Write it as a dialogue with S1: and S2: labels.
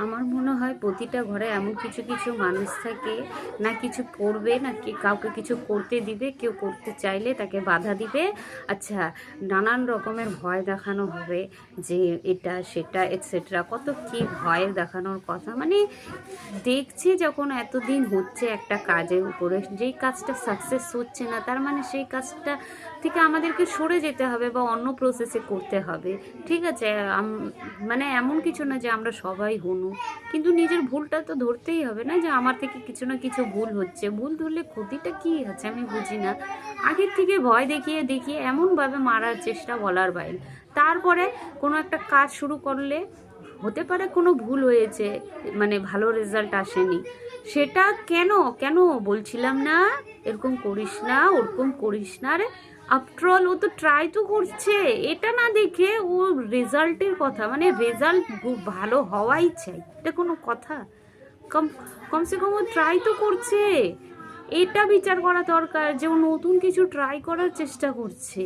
S1: আমার মনে হয় প্রতিটা ঘরে এমন কিছু কিছু মানুষ থাকে, না কিছু করবে না কাউকে কিছু করতে দিবে, কেউ করতে চাইলে তাকে বাধা দিবে। আচ্ছা, নানান রকমের ভয় দেখানো হবে যে এটা সেটা এটসেট্রা, কত কি ভয় দেখানোর কথা। মানে দেখছি যখন এতদিন হচ্ছে একটা কাজের উপরে, যেই কাজটা সাকসেস হচ্ছে না, তার মানে সেই কাজটা থেকে আমাদেরকে সরে যেতে হবে বা অন্য প্রসেসে করতে হবে। ঠিক আছে, মানে এমন কিছু না যে আমরা সবাই হনু, কিন্তু নিজের ভুলটা তো ধরতেই হবে না, যে আমার থেকে কিছু না কিছু ভুল হচ্ছে। ভুল ধরলে ক্ষতিটা কী আছে আমি বুঝি না। আগের থেকে ভয় দেখিয়ে দেখিয়ে এমনভাবে মারার চেষ্টা বলার বাইরে। তারপরে কোনো একটা কাজ শুরু করলে হতে পারে কোনো ভুল হয়েছে, মানে ভালো রেজাল্ট আসেনি, সেটা কেন কেন বলছিলাম না এরকম করিস না, ওরকম করিস না। আরে আফটারঅল ও তো ট্রাই তো করছে, এটা না দেখে ও রেজাল্টের কথা, মানে রেজাল্ট ভালো হওয়াই চাই, এটা কোনো কথা? কম কমসে কম ও ট্রাই তো করছে, এটা বিচার করা দরকার যে ও নতুন কিছু ট্রাই করার চেষ্টা করছে।